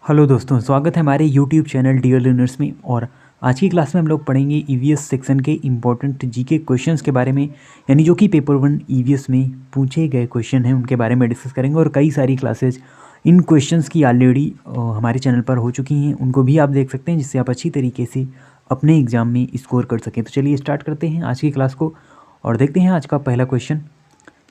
Hello दोस्तों, स्वागत है हमारे यूट्यूब चैनल डियर लर्नर्स में। और आज की क्लास में हम लोग पढ़ेंगे ईवीएस सेक्शन के इम्पोर्टेंट जीके क्वेश्चंस के बारे में, यानी जो कि पेपर 1 ईवीएस में पूछे गए क्वेश्चन हैं उनके बारे में डिस्कस करेंगे। और कई सारी क्लासेज इन क्वेश्चंस की ऑलरेडी हमारे चैनल पर हो चुकी हैं, उनको भी आप देख सकते हैं, जिससे आप अच्छी तरीके से अपने एग्ज़ाम में स्कोर कर सकें। तो चलिए स्टार्ट करते हैं आज की क्लास को और देखते हैं आज का पहला क्वेश्चन।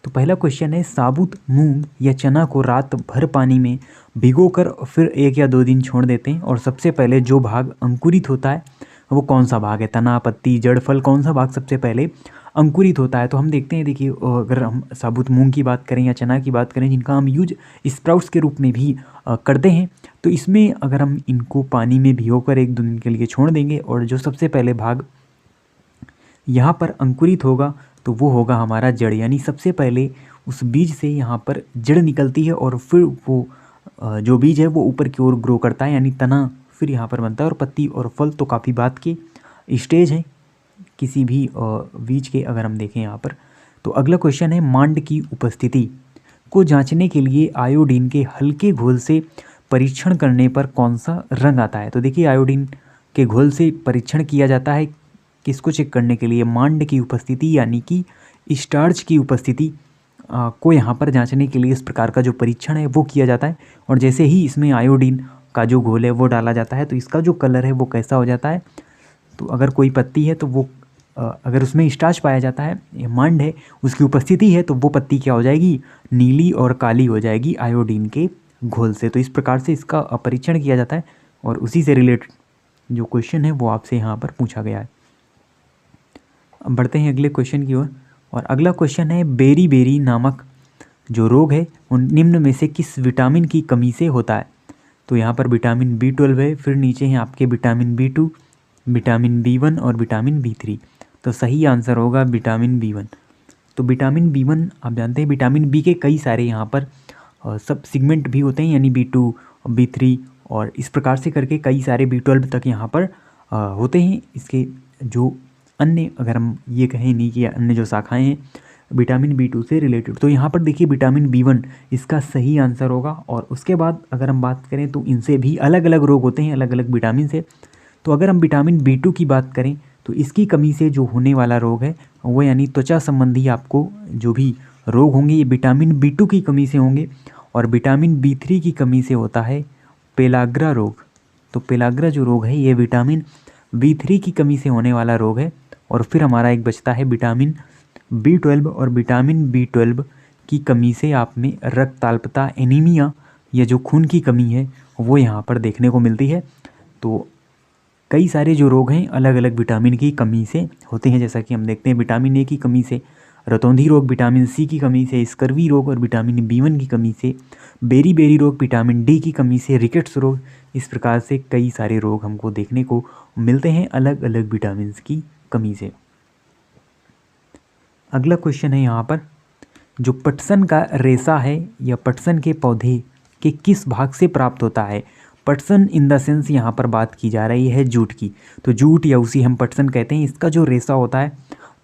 तो पहला क्वेश्चन है, साबुत मूंग या चना को रात भर पानी में भिगोकर फिर 1 या 2 दिन छोड़ देते हैं, और सबसे पहले जो भाग अंकुरित होता है वो कौन सा भाग है? तना, पत्ती, जड़, फल, कौन सा भाग सबसे पहले अंकुरित होता है? तो हम देखते हैं, देखिए, अगर हम साबुत मूंग की बात करें या चना की बात करें, जिनका हम यूज स्प्राउट्स के रूप में भी करते हैं, तो इसमें अगर हम इनको पानी में भिगोकर 1-2 दिन के लिए छोड़ देंगे, और जो सबसे पहले भाग यहाँ पर अंकुरित होगा तो वो होगा हमारा जड़। यानी सबसे पहले उस बीज से यहाँ पर जड़ निकलती है, और फिर वो जो बीज है वो ऊपर की ओर ग्रो करता है, यानी तना फिर यहाँ पर बनता है, और पत्ती और फल तो काफ़ी बात के स्टेज है किसी भी बीज के, अगर हम देखें यहाँ पर। तो अगला क्वेश्चन है, मांड की उपस्थिति को जांचने के लिए आयोडीन के हल्के घोल से परीक्षण करने पर कौन सा रंग आता है? तो देखिए, आयोडीन के घोल से परीक्षण किया जाता है किसको चेक करने के लिए? मांड की उपस्थिति, यानी कि स्टार्च की उपस्थिति को यहाँ पर जांचने के लिए इस प्रकार का जो परीक्षण है वो किया जाता है। और जैसे ही इसमें आयोडीन का जो घोल है वो डाला जाता है, तो इसका जो कलर है वो कैसा हो जाता है? तो अगर कोई पत्ती है तो वो अगर उसमें स्टार्च पाया जाता है, मांड है, उसकी उपस्थिति है, तो वो पत्ती क्या हो जाएगी? नीली और काली हो जाएगी आयोडीन के घोल से। तो इस प्रकार से इसका परीक्षण किया जाता है, और उसी से रिलेटेड जो क्वेश्चन है वो आपसे यहाँ पर पूछा गया है। अब बढ़ते हैं अगले क्वेश्चन की ओर। और अगला क्वेश्चन है, बेरी बेरी नामक जो रोग है उन निम्न में से किस विटामिन की कमी से होता है? तो यहाँ पर विटामिन B12 है, फिर नीचे हैं आपके विटामिन B2, विटामिन B1 और विटामिन B3। तो सही आंसर होगा विटामिन B1। तो विटामिन B1 आप जानते हैं, विटामिन बी के कई सारे यहाँ पर सब सिगमेंट भी होते हैं, यानी B2, B3 और इस प्रकार से करके कई सारे B12 तक यहाँ पर होते हैं। इसके जो अन्य, अगर हम ये कहें नहीं कि अन्य जो शाखाएं हैं विटामिन B2 से रिलेटेड, तो यहाँ पर देखिए विटामिन B1 इसका सही आंसर होगा। और उसके बाद अगर हम बात करें तो इनसे भी अलग अलग रोग होते हैं, अलग अलग विटामिन से। तो अगर हम विटामिन B2 की बात करें तो इसकी कमी से जो होने वाला रोग है वो, यानी त्वचा संबंधी आपको जो भी रोग होंगे, ये विटामिन B2 की कमी से होंगे। और विटामिन B3 की कमी से होता है पेलाग्रा रोग। तो पेलाग्रा जो रोग है ये विटामिन B3 की कमी से होने वाला रोग है। और फिर हमारा एक बचता है विटामिन B12, और विटामिन B12 की कमी से आप में रक्तअल्पता, एनीमिया, या जो खून की कमी है वो यहाँ पर देखने को मिलती है। तो कई सारे जो रोग हैं अलग अलग विटामिन की कमी से होते हैं, जैसा कि हम देखते हैं विटामिन ए की कमी से रतौंधी रोग, विटामिन सी की कमी से स्कर्वी रोग, और विटामिन B1 की कमी से बेरी बेरी रोग, विटामिन डी की कमी से रिकेट्स रोग। इस प्रकार से कई सारे रोग हमको देखने को मिलते हैं अलग अलग विटामिन की कमी से। अगला क्वेश्चन है यहाँ पर, जो पटसन का रेशा है या पटसन के पौधे के किस भाग से प्राप्त होता है? पटसन इन द सेंस यहाँ पर बात की जा रही है जूट की। तो जूट या उसी हम पटसन कहते हैं, इसका जो रेशा होता है,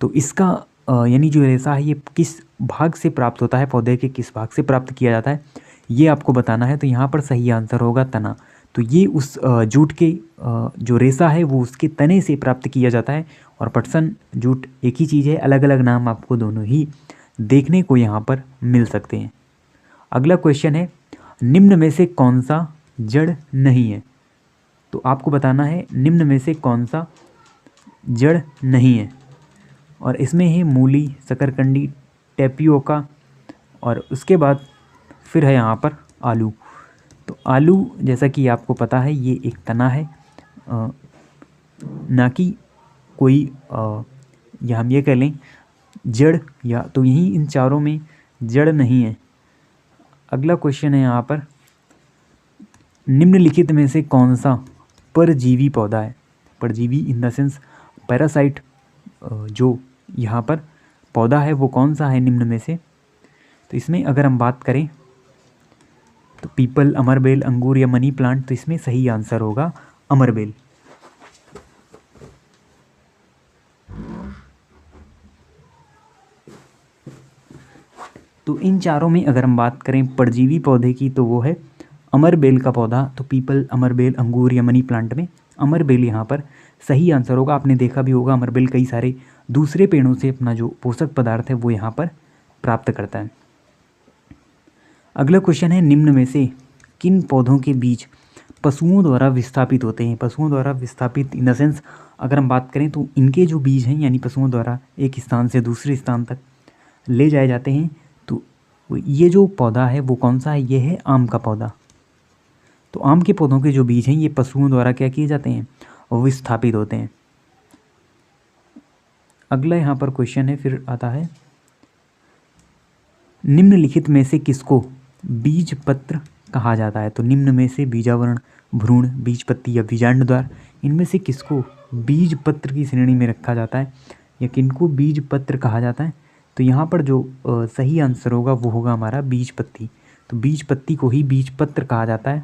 तो इसका यानी जो रेशा है ये किस भाग से प्राप्त होता है, पौधे के किस भाग से प्राप्त किया जाता है, ये आपको बताना है। तो यहाँ पर सही आंसर होगा तना। तो ये उस जूट के जो रेशा है वो उसके तने से प्राप्त किया जाता है। और पटसन जूट एक ही चीज़ है, अलग अलग नाम आपको दोनों ही देखने को यहाँ पर मिल सकते हैं। अगला क्वेश्चन है, निम्न में से कौन सा जड़ नहीं है? तो आपको बताना है निम्न में से कौन सा जड़ नहीं है। और इसमें है मूली, शकरकंदी, टेपियोका, और उसके बाद फिर है यहाँ पर आलू। तो आलू, जैसा कि आपको पता है, ये एक तना है, ना कि कोई या हम ये कह लें जड़, या तो यही इन चारों में जड़ नहीं है। अगला क्वेश्चन है यहाँ पर, निम्नलिखित में से कौन सा परजीवी पौधा है? परजीवी इन द सेंस पैरासाइट, जो यहाँ पर पौधा है वो कौन सा है निम्न में से? तो इसमें अगर हम बात करें तो पीपल, अमरबेल, अंगूर या मनी प्लांट। तो इसमें सही आंसर होगा अमरबेल। तो इन चारों में अगर हम बात करें परजीवी पौधे की तो वो है अमर बेल का पौधा, तो पीपल, अमर बेल, अंगूर या मनी प्लांट में अमर बेल यहाँ पर सही आंसर होगा। आपने देखा भी होगा अमर बेल कई सारे दूसरे पेड़ों से अपना जो पोषक पदार्थ है वो यहाँ पर प्राप्त करता है। अगला क्वेश्चन है, निम्न में से किन पौधों के बीज पशुओं द्वारा विस्थापित होते हैं? पशुओं द्वारा विस्थापित इन द सेंस अगर हम बात करें तो इनके जो बीज हैं यानी पशुओं द्वारा एक स्थान से दूसरे स्थान तक ले जाए जाते हैं। तो ये जो पौधा है वो कौन सा है? ये है आम का पौधा। तो आम के पौधों के जो बीज हैं ये पशुओं द्वारा क्या किए जाते हैं? विस्थापित होते हैं। अगला यहाँ पर क्वेश्चन है, फिर आता है, निम्नलिखित में से किसको बीज पत्र कहा जाता है? तो निम्न में से बीजावरण, भ्रूण, बीजपत्ती या बीजांड द्वार, इनमें से किसको बीज पत्र की श्रेणी में रखा जाता है या किनको बीज पत्र कहा जाता है? तो यहाँ पर जो सही आंसर होगा वो होगा हमारा बीजपत्ती। तो बीजपत्ती को ही बीज पत्र कहा जाता है।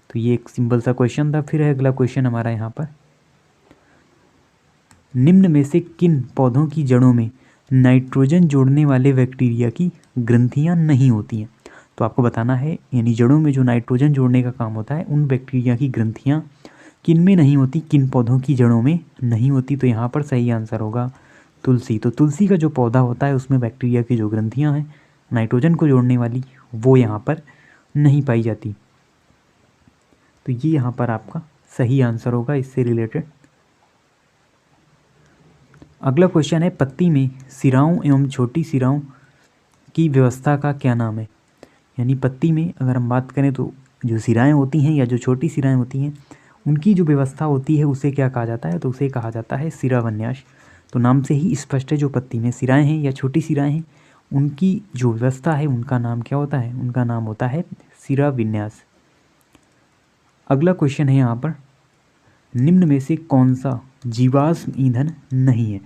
तो ये एक सिंपल सा क्वेश्चन था। फिर है अगला क्वेश्चन हमारा यहाँ पर, निम्न में से किन पौधों की जड़ों में नाइट्रोजन जोड़ने वाले बैक्टीरिया की ग्रंथियाँ नहीं होती हैं? तो आपको बताना है, यानी जड़ों में जो नाइट्रोजन जोड़ने का काम होता है उन बैक्टीरिया की ग्रंथियाँ किन में नहीं होती, किन पौधों की जड़ों में नहीं होती? तो यहाँ पर सही आंसर होगा तुलसी। तो तुलसी का जो पौधा होता है उसमें बैक्टीरिया की जो ग्रंथियाँ हैं नाइट्रोजन को जोड़ने वाली वो यहाँ पर नहीं पाई जाती। तो ये यहाँ पर आपका सही आंसर होगा इससे रिलेटेड। अगला क्वेश्चन है, पत्ती में सिराओं एवं छोटी सिराओं की व्यवस्था का क्या नाम है? यानी पत्ती में अगर हम बात करें तो जो सिराएं होती हैं या जो छोटी सिराएं होती हैं उनकी जो व्यवस्था होती है उसे क्या कहा जाता है? तो उसे कहा जाता है सिरा विन्यास। तो नाम से ही स्पष्ट है, जो पत्ती में सिराएं हैं या छोटी सिराएं हैं उनकी जो व्यवस्था है उनका नाम क्या होता है? उनका नाम होता है सिरा विन्यास। अगला क्वेश्चन है यहाँ पर, निम्न में से कौन सा जीवाश्म ईंधन नहीं है?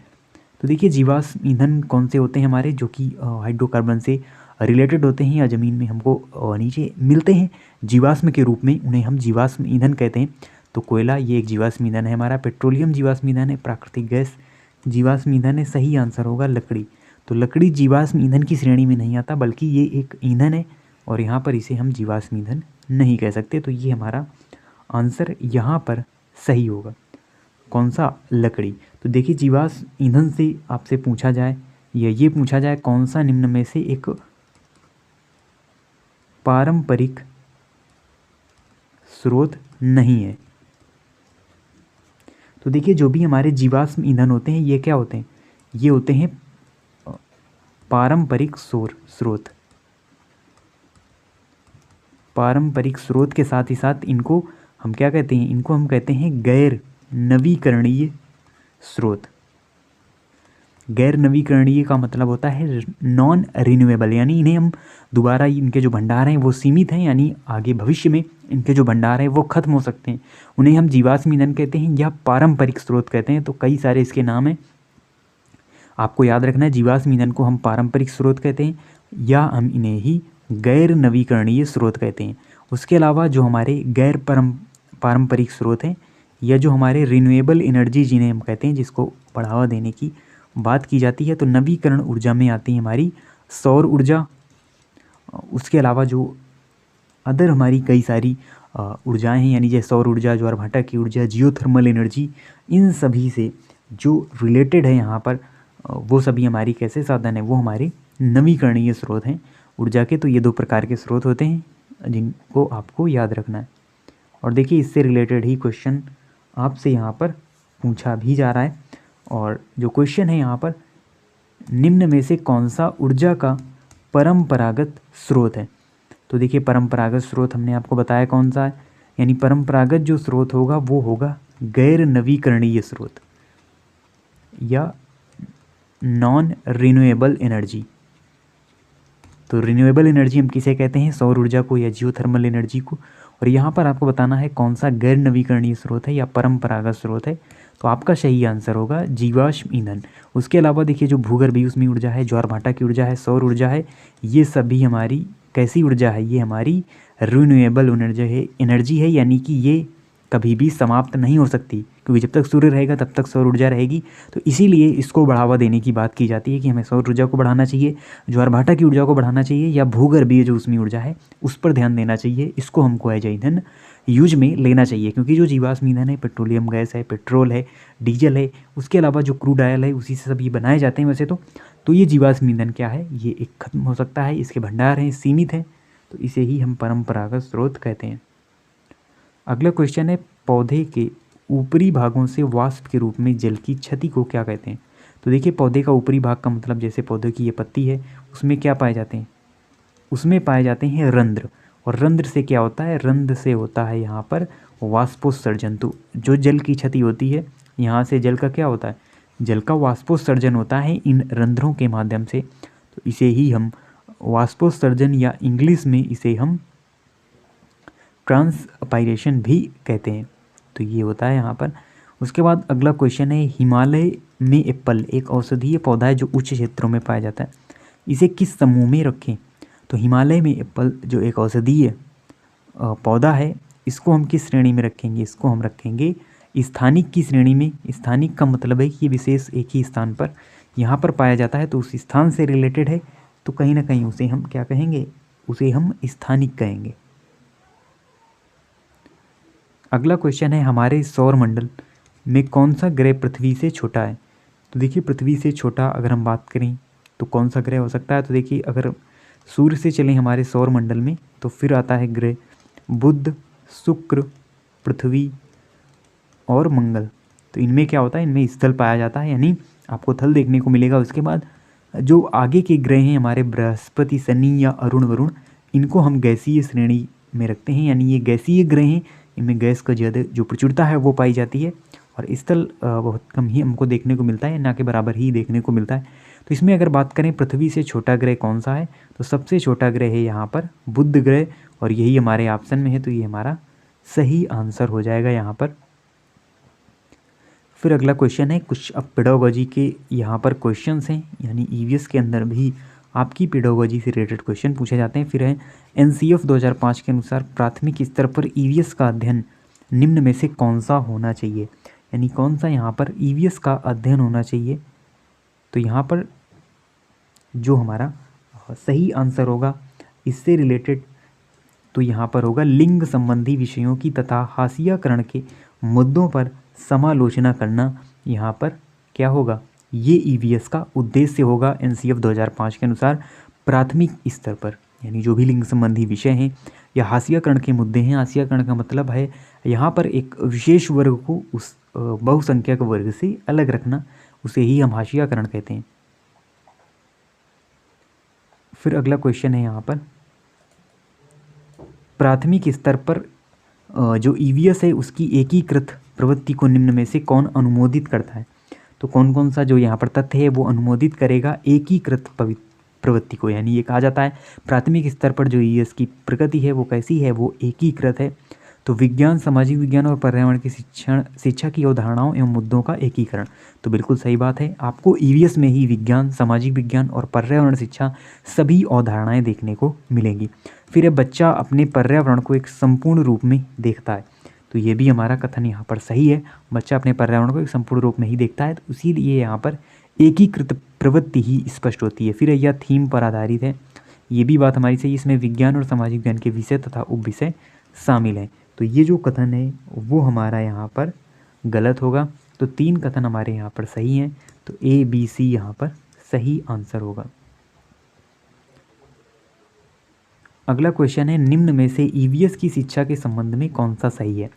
तो देखिए जीवाश्म ईंधन कौन से होते हैं हमारे, जो कि हाइड्रोकार्बन से रिलेटेड होते हैं या ज़मीन में हमको नीचे मिलते हैं जीवाश्म के रूप में, उन्हें हम जीवाश्म ईंधन कहते हैं। तो कोयला ये एक जीवाश्म ईंधन है हमारा, पेट्रोलियम जीवाश्म ईंधन है, प्राकृतिक गैस जीवाश्म ईंधन है। सही आंसर होगा लकड़ी। तो लकड़ी जीवाश्म ईंधन की श्रेणी में नहीं आता, बल्कि ये एक ईंधन है और यहाँ पर इसे हम जीवाश्म ईंधन नहीं कह सकते। तो ये हमारा आंसर यहाँ पर सही होगा। कौन सा? लकड़ी। तो देखिए जीवाश्म ईंधन से आपसे पूछा जाए या ये पूछा जाए कौन सा निम्न में से एक पारंपरिक स्रोत नहीं है? तो देखिए जो भी हमारे जीवाश्म ईंधन होते हैं ये क्या होते हैं? ये होते हैं पारंपरिक स्रोत। पारंपरिक स्रोत के साथ ही साथ इनको हम क्या कहते हैं? इनको हम कहते हैं गैर नवीकरणीय स्रोत। गैर नवीकरणीय का मतलब होता है नॉन रिन्यूएबल, यानी इन्हें हम दोबारा, इनके जो भंडार हैं वो सीमित हैं, यानी आगे भविष्य में इनके जो भंडार हैं वो खत्म हो सकते हैं। उन्हें हम जीवाश्म ईंधन कहते हैं या पारंपरिक स्रोत कहते हैं। तो कई सारे इसके नाम हैं, आपको याद रखना है। जीवाश्म ईंधन को हम पारंपरिक स्रोत कहते हैं या हम इन्हें ही गैर नवीकरणीय स्रोत कहते हैं। उसके अलावा जो हमारे गैर पारंपरिक स्रोत हैं या जो हमारे रिन्यूएबल एनर्जी जिन्हें हम कहते हैं, जिसको बढ़ावा देने की बात की जाती है, तो नवीकरण ऊर्जा में आती है हमारी सौर ऊर्जा। उसके अलावा जो अदर हमारी कई सारी ऊर्जाएं हैं, यानी जैसे सौर ऊर्जा, ज्वारभाटा की ऊर्जा, जियोथर्मल एनर्जी, इन सभी से जो रिलेटेड है यहाँ पर वो सभी हमारी कैसे साधन है? वो हमारे नवीकरणीय स्रोत हैं ऊर्जा के। तो ये दो प्रकार के स्रोत होते हैं जिनको आपको याद रखना है। और देखिए इससे रिलेटेड ही क्वेश्चन आपसे यहाँ पर पूछा भी जा रहा है। और जो क्वेश्चन है यहाँ पर, निम्न में से कौन सा ऊर्जा का परंपरागत स्रोत है? तो देखिए परंपरागत स्रोत हमने आपको बताया कौन सा है, यानी परंपरागत जो स्रोत होगा वो होगा गैर नवीकरणीय स्रोत या नॉन रिन्यूएबल एनर्जी। तो रिन्यूएबल एनर्जी हम किसे कहते हैं? सौर ऊर्जा को या जियोथर्मल एनर्जी को। और यहाँ पर आपको बताना है कौन सा गैर नवीकरणीय स्रोत है या परंपरागत स्रोत है। तो आपका सही आंसर होगा जीवाश्म ईंधन। उसके अलावा देखिए जो भूगर्भीय ऊष्मीय ऊर्जा है, ज्वारभाटा की ऊर्जा है, सौर ऊर्जा है, ये सभी हमारी कैसी ऊर्जा है? ये हमारी रिन्यूएबल एनर्जी है, यानी कि ये कभी भी समाप्त नहीं हो सकती, क्योंकि जब तक सूर्य रहेगा तब तक सौर ऊर्जा रहेगी। तो इसीलिए इसको बढ़ावा देने की बात की जाती है कि हमें सौर ऊर्जा को बढ़ाना चाहिए, ज्वार-भाटा की ऊर्जा को बढ़ाना चाहिए, या भूगर्भीय जो ऊष्मीय ऊर्जा है उस पर ध्यान देना चाहिए। इसको हमको एज ईंधन यूज में लेना चाहिए, क्योंकि जो जीवाश्म ईंधन है, पेट्रोलियम गैस है, पेट्रोल है, डीजल है, उसके अलावा जो क्रूड ऑयल है उसी से सब ये बनाए जाते हैं वैसे तो ये जीवाश्म ईंधन क्या है, ये एक खत्म हो सकता है, इसके भंडार हैं सीमित हैं, तो इसे ही हम परंपरागत स्रोत कहते हैं। अगला क्वेश्चन है, पौधे के ऊपरी भागों से वाष्प के रूप में जल की क्षति को क्या कहते हैं? तो देखिए, पौधे का ऊपरी भाग का मतलब जैसे पौधे की ये पत्ती है, उसमें क्या पाए जाते हैं? उसमें पाए जाते हैं रंध्र। और रंध्र से क्या होता है? रंध्र से होता है यहाँ पर वाष्पोत्सर्जन। तो जो जल की क्षति होती है, यहाँ से जल का क्या होता है? जल का वाष्पोत्सर्जन होता है इन रंध्रों के माध्यम से। तो इसे ही हम वाष्पोत्सर्जन या इंग्लिश में इसे हम ट्रांसपायरेशन भी कहते हैं। तो ये होता है यहाँ पर। उसके बाद अगला क्वेश्चन है, हिमालय में एप्पल एक औषधीय पौधा है जो उच्च क्षेत्रों में पाया जाता है, इसे किस समूह में रखें? तो हिमालय में एप्पल जो एक औषधीय पौधा है, इसको हम किस श्रेणी में रखेंगे? इसको हम रखेंगे स्थानिक की श्रेणी में। स्थानिक का मतलब है कि ये विशेष एक ही स्थान पर यहाँ पर पाया जाता है, तो उस स्थान से रिलेटेड है, तो कहीं ना कहीं उसे हम क्या कहेंगे? उसे हम स्थानिक कहेंगे। अगला क्वेश्चन है, हमारे सौरमंडल में कौन सा ग्रह पृथ्वी से छोटा है? तो देखिए, पृथ्वी से छोटा अगर हम बात करें तो कौन सा ग्रह हो सकता है? तो देखिए, अगर सूर्य से चलें हमारे सौरमंडल में तो फिर आता है ग्रह बुध, शुक्र, पृथ्वी और मंगल। तो इनमें क्या होता है? इनमें स्थल पाया जाता है, यानी आपको थल देखने को मिलेगा। उसके बाद जो आगे के ग्रह हैं हमारे बृहस्पति, शनि या अरुण, वरुण, इनको हम गैसीय श्रेणी में रखते हैं, यानी ये गैसीय ग्रह हैं, इनमें गैस का ज़्यादा जो प्रचुरता है वो पाई जाती है, और स्थल बहुत कम ही हमको देखने को मिलता है, ना के बराबर ही देखने को मिलता है। तो इसमें अगर बात करें पृथ्वी से छोटा ग्रह कौन सा है, तो सबसे छोटा ग्रह है यहाँ पर बुध ग्रह, और यही हमारे ऑप्शन में है, तो ये हमारा सही आंसर हो जाएगा यहाँ पर। फिर अगला क्वेश्चन है, कुछ अब पेडागोजी के यहाँ पर क्वेश्चंस हैं, यानी ईवीएस के अंदर भी आपकी पेडागोजी से रिलेटेड क्वेश्चन पूछे जाते हैं। फिर है, एनसीएफ 2005 के अनुसार प्राथमिक स्तर पर ईवीएस का अध्ययन निम्न में से कौन सा होना चाहिए? यानी कौन सा यहाँ पर ईवीएस का अध्ययन होना चाहिए? तो यहाँ पर जो हमारा सही आंसर होगा इससे रिलेटेड, तो यहाँ पर होगा लिंग संबंधी विषयों की तथा हाशियाकरण के मुद्दों पर समालोचना करना। यहाँ पर क्या होगा? ये ईवीएस का उद्देश्य होगा एनसीएफ 2005 के अनुसार प्राथमिक स्तर पर, यानी जो भी लिंग संबंधी विषय हैं या हाशियाकरण के मुद्दे हैं। हाशियाकरण का मतलब है यहाँ पर एक विशेष वर्ग को उस बहुसंख्यक वर्ग से अलग रखना, उसे ही हम हाशियाकरण कहते हैं। फिर अगला क्वेश्चन है यहाँ पर, प्राथमिक स्तर पर जो ईवीएस है उसकी एकीकृत प्रवृत्ति को निम्न में से कौन अनुमोदित करता है? तो कौन कौन सा जो यहाँ पर तथ्य है वो अनुमोदित करेगा एकीकृत प्रवृत्ति को? यानी ये कहा जाता है प्राथमिक स्तर पर जो ईवीएस की प्रगति है वो कैसी है? वो एकीकृत है। तो विज्ञान, सामाजिक विज्ञान और पर्यावरण की शिक्षा की अवधारणाओं एवं मुद्दों का एकीकरण। तो बिल्कुल सही बात है, आपको ईवीएस में ही विज्ञान, सामाजिक विज्ञान और पर्यावरण शिक्षा सभी अवधारणाएं देखने को मिलेंगी। फिर बच्चा अपने पर्यावरण को एक संपूर्ण रूप में देखता है, तो ये भी हमारा कथन यहाँ पर सही है, बच्चा अपने पर्यावरण को एक संपूर्ण रूप में ही देखता है, तो इसीलिए यहाँ पर एकीकृत प्रवृत्ति ही स्पष्ट होती है। फिर यह थीम पर आधारित है, ये भी बात हमारी सही, इसमें विज्ञान और सामाजिक विज्ञान के विषय तथा उपविषय शामिल हैं। तो ये जो कथन है वो हमारा यहाँ पर गलत होगा। तो 3 कथन हमारे यहाँ पर सही हैं, तो ए बी सी यहाँ पर सही आंसर होगा। अगला क्वेश्चन है, निम्न में से ईवीएस की शिक्षा के संबंध में कौन सा सही है?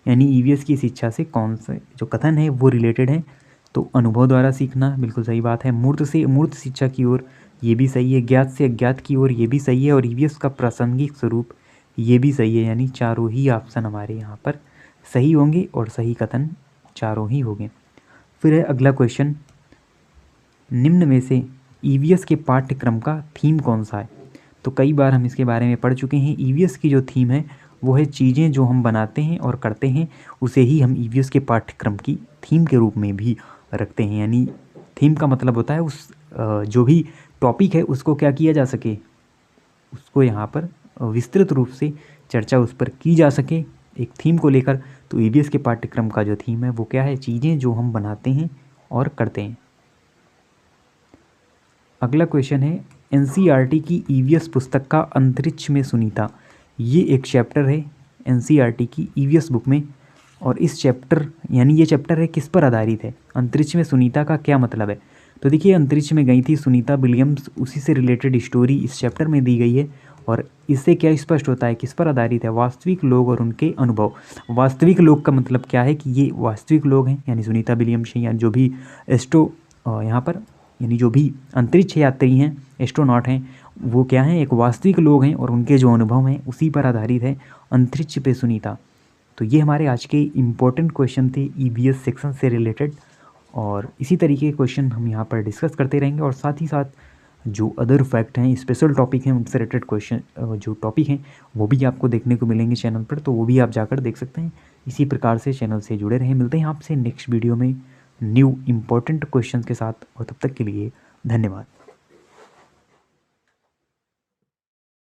यानी ईवीएस की शिक्षा से कौन से जो कथन है वो रिलेटेड है? तो अनुभव द्वारा सीखना बिल्कुल सही बात है, मूर्त से अमूर्त शिक्षा की ओर ये भी सही है, ज्ञात से अज्ञात की ओर ये भी सही है, और ईवीएस का प्रासंगिक स्वरूप ये भी सही है। यानी चारों ही ऑप्शन हमारे यहाँ पर सही होंगे और सही कथन चारों ही होंगे। फिर है अगला क्वेश्चन, निम्न में से ईवीएस के पाठ्यक्रम का थीम कौन सा है? तो कई बार हम इसके बारे में पढ़ चुके हैं। ईवीएस की जो थीम है वो है चीज़ें जो हम बनाते हैं और करते हैं उसे ही हम ईवीएस के पाठ्यक्रम की थीम के रूप में भी रखते हैं। यानी थीम का मतलब होता है उस जो भी टॉपिक है उसको क्या किया जा सके, उसको यहाँ पर विस्तृत रूप से चर्चा उस पर की जा सके एक थीम को लेकर, तो ईवीएस के पाठ्यक्रम का जो थीम है वो क्या है, चीज़ें जो हम बनाते हैं और करते हैं। अगला क्वेश्चन है एनसीईआरटी की ईवीएस पुस्तक का अंतरिक्ष में सुनीता। ये एक चैप्टर है एनसीईआरटी की ईवीएस बुक में, और इस चैप्टर यानी ये चैप्टर है किस पर आधारित है, अंतरिक्ष में सुनीता का क्या मतलब है। तो देखिए अंतरिक्ष में गई थी सुनीता विलियम्स, उसी से रिलेटेड स्टोरी इस चैप्टर में दी गई है। और इससे क्या स्पष्ट होता है, किस पर आधारित है, वास्तविक लोग और उनके अनुभव। वास्तविक लोग का मतलब क्या है कि ये वास्तविक लोग हैं, यानी सुनीता विलियम्स हैं, या जो भी यहाँ पर यानी जो भी अंतरिक्ष यात्री हैं, एस्ट्रोनॉट हैं, वो क्या हैं, एक वास्तविक लोग हैं, और उनके जो अनुभव हैं उसी पर आधारित है अंतरिक्ष पे सुनीता। तो ये हमारे आज के इम्पोर्टेंट क्वेश्चन थे ईवीएस सेक्शन से रिलेटेड, और इसी तरीके के क्वेश्चन हम यहाँ पर डिस्कस करते रहेंगे। और साथ ही साथ जो अदर फैक्ट हैं, स्पेशल टॉपिक हैं, उनसे रिलेटेड क्वेश्चन जो टॉपिक हैं वो भी आपको देखने को मिलेंगे चैनल पर, तो वो भी आप जाकर देख सकते हैं। इसी प्रकार से चैनल से जुड़े रहें। मिलते हैं आपसे नेक्स्ट वीडियो में न्यू इम्पोर्टेंट क्वेश्चन के साथ, और तब तक के लिए धन्यवाद।